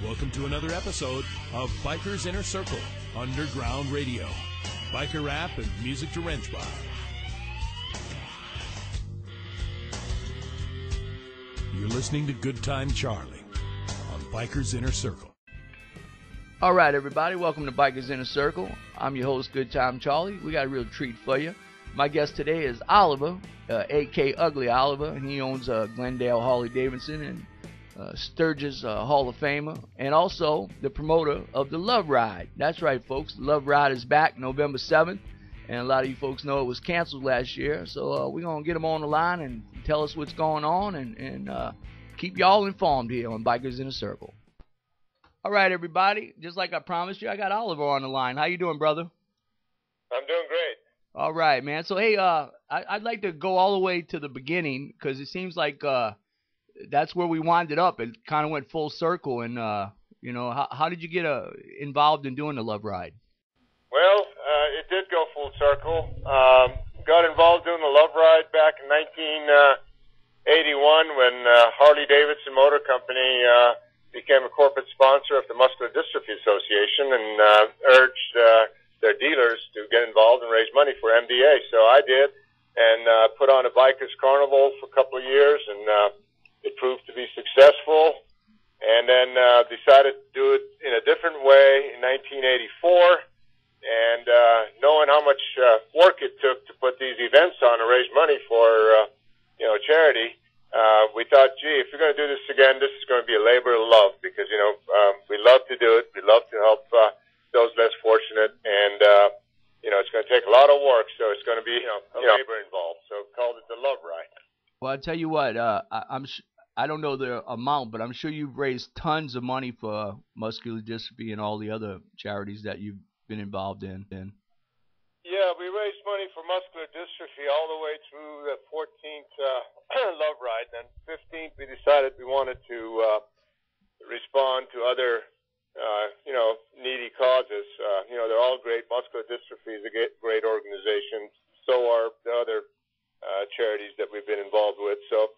Welcome to another episode of Bikers Inner Circle, Underground Radio. Biker rap and music to wrench by. You're listening to Good Time Charlie on Bikers Inner Circle. All right, everybody, welcome to Bikers Inner Circle. I'm your host, Good Time Charlie. We got a real treat for you. My guest today is Oliver, a.k.a. Ugly Oliver, and he owns Glendale Harley-Davidson and Sturgis Hall of Famer, and also the promoter of the Love Ride. That's right, folks. The Love Ride is back November 7th, and a lot of you folks know it was canceled last year. So we're going to get him on the line and tell us what's going on and keep y'all informed here on Bikers in a Circle. All right, everybody. Just like I promised you, I got Oliver on the line. How you doing, brother? I'm doing great. All right, man. So, hey, I'd like to go all the way to the beginning because it seems like that's where we winded up. It kind of went full circle. And, how did you get involved in doing the Love Ride? Well, it did go full circle. Got involved doing the Love Ride back in 1981 when Harley-Davidson Motor Company became a corporate sponsor of the Muscular Dystrophy Association and urged their dealers to get involved and raise money for MDA. So I did and put on a Bikers Carnival for a couple of years, and it proved to be successful, and then decided to do it in a different way in 1984. And knowing how much work it took to put these events on and raise money for charity, we thought, gee, if we're going to do this again, this is going to be a labor of love because we love to do it. We love to help those less fortunate, and it's going to take a lot of work, so it's going to be a labor involved. So called it the Love Ride. Well, I'll tell you what, I don't know the amount, but I'm sure you've raised tons of money for muscular dystrophy and all the other charities that you've been involved in. Yeah, we raised money for muscular dystrophy all the way through the 14th Love Ride. And then 15th, we decided we wanted to respond to other, needy causes. They're all great. Muscular dystrophy is a great organization. So are the other charities that we've been involved with. So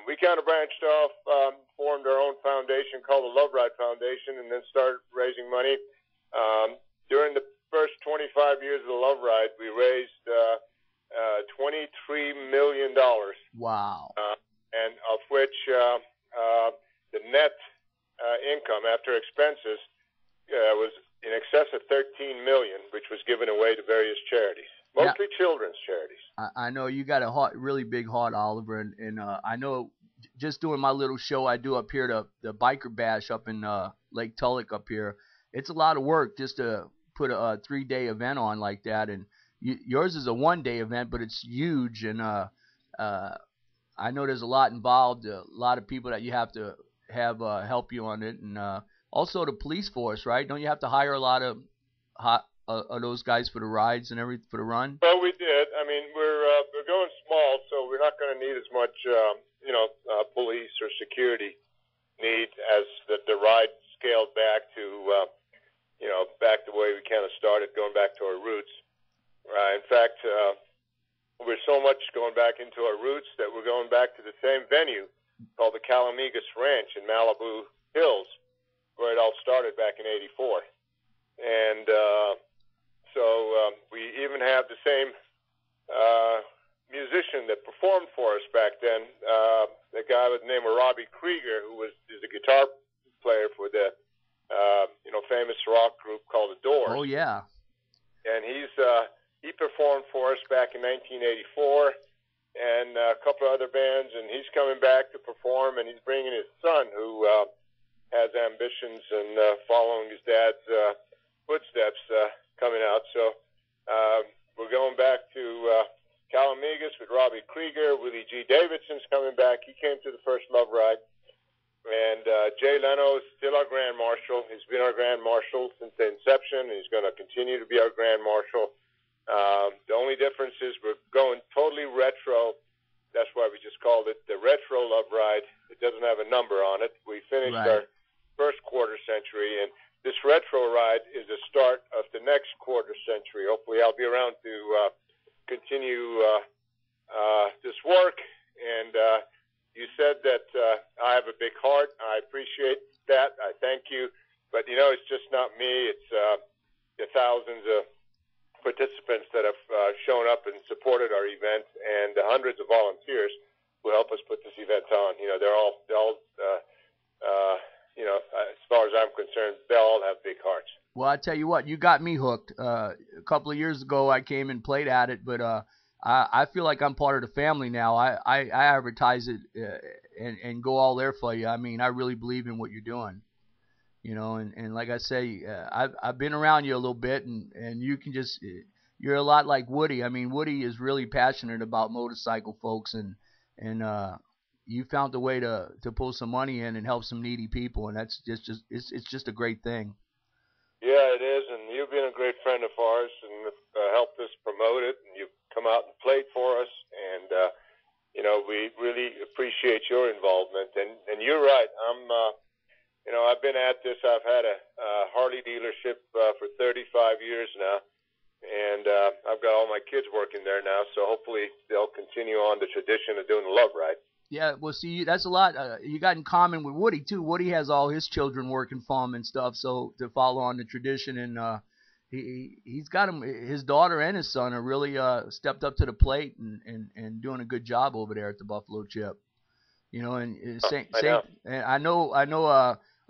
we kind of branched off, formed our own foundation called the Love Ride Foundation, and then started raising money. During the first 25 years of the Love Ride, we raised $23 million. Wow. And of which the net income after expenses was in excess of $13 million, which was given away to various charities. Mostly children's charities. I know you got a really big heart, Oliver, and I know just doing my little show I do up here, the Biker Bash up in Lake Tulloch up here, it's a lot of work just to put a 3-day event on like that, and yours is a 1-day event, but it's huge, and I know there's a lot involved, a lot of people that you have to have help you on it, and also the police force, right? Don't you have to hire a lot of those guys for the rides and everything for the run? Well, we did. I mean, we're going small, so we're not going to need as much, police or security need as the ride scaled back to, back the way we kind of started, going back to our roots. In fact, we're so much going back into our roots that we're going back to the same venue called the Calamigos Ranch in Malibu Hills, where it all started back in '84. And so we even have the same musician that performed for us back then, the guy with the name of Robbie Krieger, who is a guitar player for the famous rock group called The Doors. Oh yeah. And he performed for us back in 1984, and a couple of other bands, and he's coming back to perform, and he's bringing his son, who has ambitions and following his dad's footsteps, coming out. So we're going back to Calamigos with Robbie Krieger. Willie G. Davidson's coming back. He came to the first Love Ride. And Jay Leno is still our Grand Marshal. He's been our Grand Marshal since the inception, and he's going to continue to be our Grand Marshal. The only difference is we're going totally retro. That's why we just called it the Retro Love Ride. It doesn't have a number on it. We finished our first quarter century, and this retro ride is the start of the next quarter century. Hopefully I'll be around to continue this work, and You said that I have a big heart. I appreciate that. I thank you. But, you know, it's just not me. It's the thousands of participants that have shown up and supported our event, and the hundreds of volunteers who help us put this event on. You know, they're all you know, as far as I'm concerned, they all have big hearts. Well, I tell you what, you got me hooked. A couple of years ago, I came and played at it, but I feel like I'm part of the family now. I advertise it and go all there for you. I mean, I really believe in what you're doing. You know, and like I say, I've been around you a little bit, and you can just, you're a lot like Woody. I mean, Woody is really passionate about motorcycle folks, and you found a way to pull some money in and help some needy people, and that's it's just a great thing. Yeah, it is, and you've been a great friend of ours and helped us promote it, and you've come out and played for us, and you know, we really appreciate your involvement. And you're right, you know, I've been at this. I've had a Harley dealership for 35 years now, and I've got all my kids working there now, so hopefully they'll continue on the tradition of doing the love ride. Yeah, well, see, that's a lot you got in common with Woody, too. Woody has all his children working for him and stuff, so to follow on the tradition, and he's got him, his daughter and his son are really stepped up to the plate and doing a good job over there at the Buffalo Chip. You know, and I know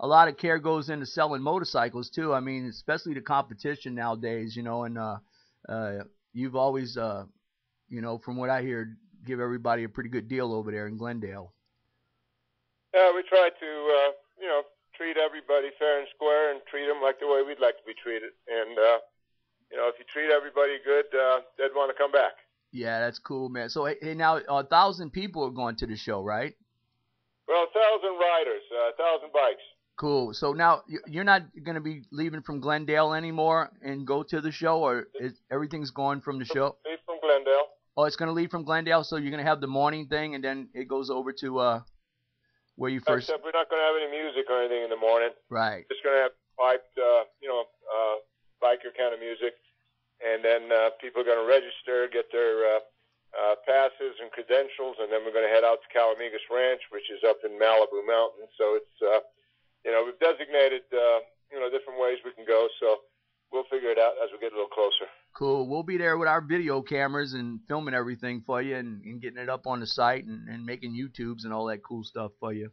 a lot of care goes into selling motorcycles too. I mean, especially the competition nowadays, you know, and you've always, you know, from what I hear, give everybody a pretty good deal over there in Glendale. Yeah, we try to, you know, treat everybody fair and square and treat them like the way we'd like to be treated. And, you know, if you treat everybody good, they'd want to come back. Yeah, that's cool, man. So, hey, now 1,000 people are going to the show, right? Well, 1,000 riders, 1,000 bikes. Cool. So now you're not going to be leaving from Glendale anymore and go to the show, or is everything's going from the show? Leave from Glendale. Oh, it's going to leave from Glendale, so you're going to have the morning thing, and then it goes over to where you first. Except we're not going to have any music or anything in the morning. Right. Just going to have piped, you know, biker kind of music, and then people are going to register, get their passes and credentials, and then we're going to head out to Calamigos Ranch, which is up in Malibu Mountains. So it's, you know, we've designated, you know, different ways we can go. So we'll figure it out as we get a little closer. Cool. We'll be there with our video cameras and filming everything for you and getting it up on the site and making YouTubes and all that cool stuff for you.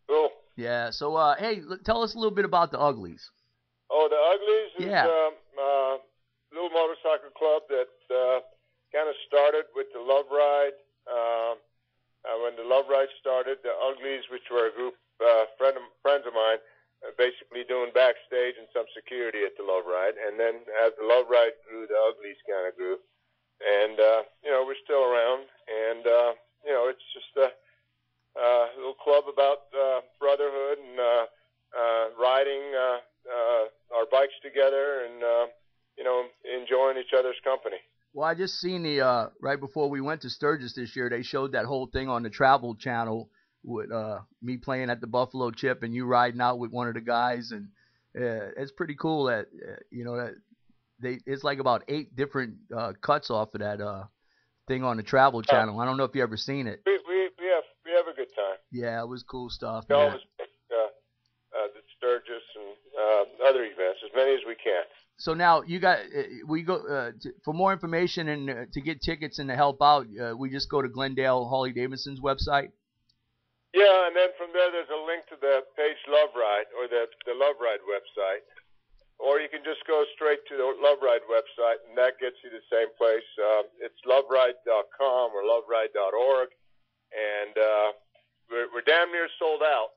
Cool. Yeah. So, hey, tell us a little bit about the Uglies. Oh, the Uglies is a little motorcycle club that kind of started with the Love Ride. When the Love Ride started, the Uglies, which were a group friends of mine, basically doing backstage and some security at the Love Ride. And then as the Love Ride grew, the Uglies kind of grew. And, you know, we're still around. And, you know, it's just a little club about brotherhood and riding our bikes together and, you know, enjoying each other's company. Well, I just seen the, right before we went to Sturgis this year, they showed that whole thing on the Travel Channel with me playing at the Buffalo Chip and you riding out with one of the guys, and it's pretty cool that you know that it's like about 8 different cuts off of that thing on the Travel Channel. I don't know if you ever seen it. We have a good time. Yeah, it was cool stuff. We always pick the Sturgis and other events, as many as we can. So now you got we go for more information and to get tickets and to help out. We just go to Glendale Harley Davidson's website. Yeah, and then from there, there's a link to the page Love Ride, or the Love Ride website. Or you can just go straight to the Love Ride website, and that gets you to the same place. It's loveride.com or loveride.org, and we're damn near sold out.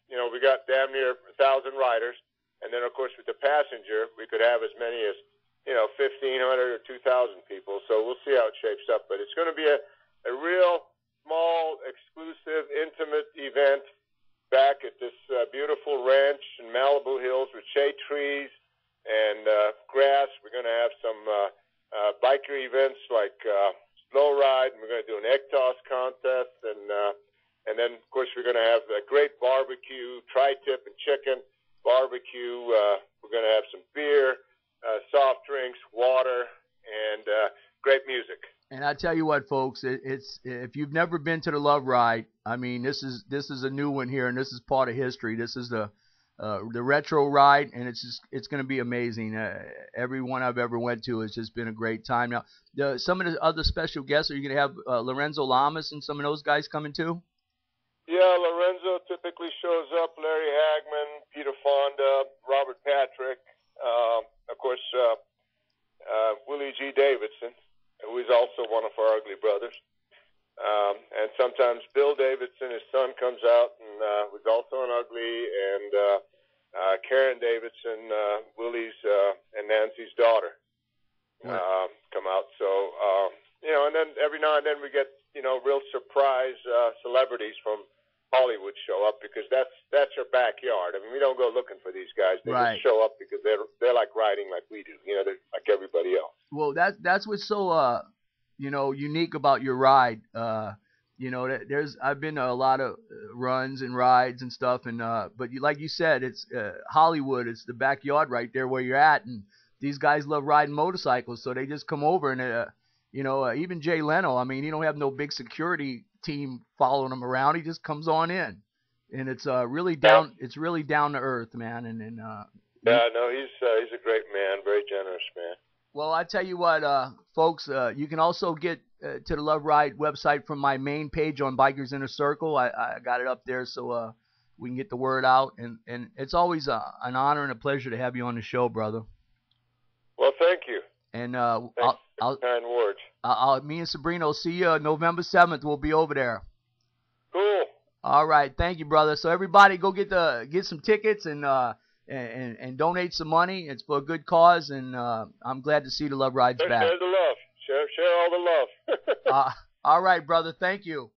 You know, we got damn near 1,000 riders, and then, of course, with the passenger, we could have as many as, you know, 1,500 or 2,000 people. So we'll see how it shapes up. But it's going to be a real small, exclusive, intimate event back at this beautiful ranch in Malibu Hills with shade trees and grass. We're going to have some biker events like slow ride, and we're going to do an egg toss contest, and then, of course, we're going to have a great barbecue, tri-tip and chicken barbecue. We're going to have some beer, soft drinks, water, and great music. And I tell you what, folks, it's if you've never been to the Love Ride, I mean, this is a new one here, and this is part of history. This is the retro ride, and it's going to be amazing. Every one I've ever went to has just been a great time. Now, some of the other special guests, are you going to have Lorenzo Lamas and some of those guys coming too? Yeah, Lorenzo typically shows up. Larry Hagman, Peter Fonda, Robert Patrick, of course, Willie G. Davidson, who is also one of our Ugly Brothers. And sometimes Bill Davidson, his son, comes out and who's also an Ugly, and Karen Davidson, Willie's and Nancy's daughter, come out. So, and then every now and then we get, real surprise celebrities from Hollywood show up, because that's your backyard. I mean, we don't go looking for these guys. They just show up because they're like riding like we do. They're like everybody else. Well, that's what's so unique about your ride. I've been to a lot of runs and rides and stuff, and but like you said, it's Hollywood. It's the backyard right there where you're at, and these guys love riding motorcycles, so they just come over and even Jay Leno. I mean, he don't have no big security team following him around. He just comes on in, and it's really down. It's really down to earth, man. And he's a great man, very generous man. Well, I tell you what, folks, you can also get to the Love Ride website from my main page on Bikers Inner Circle. I got it up there so we can get the word out, and it's always an honor and a pleasure to have you on the show, brother. Well, thank you. And Thanks for kind words. Me and Sabrina will see you November 7th. We'll be over there. Cool. All right, thank you, brother. So everybody, go get some tickets and donate some money. It's for a good cause, and I'm glad to see the Love Rides back. Share the love. Share all the love. All right, brother. Thank you.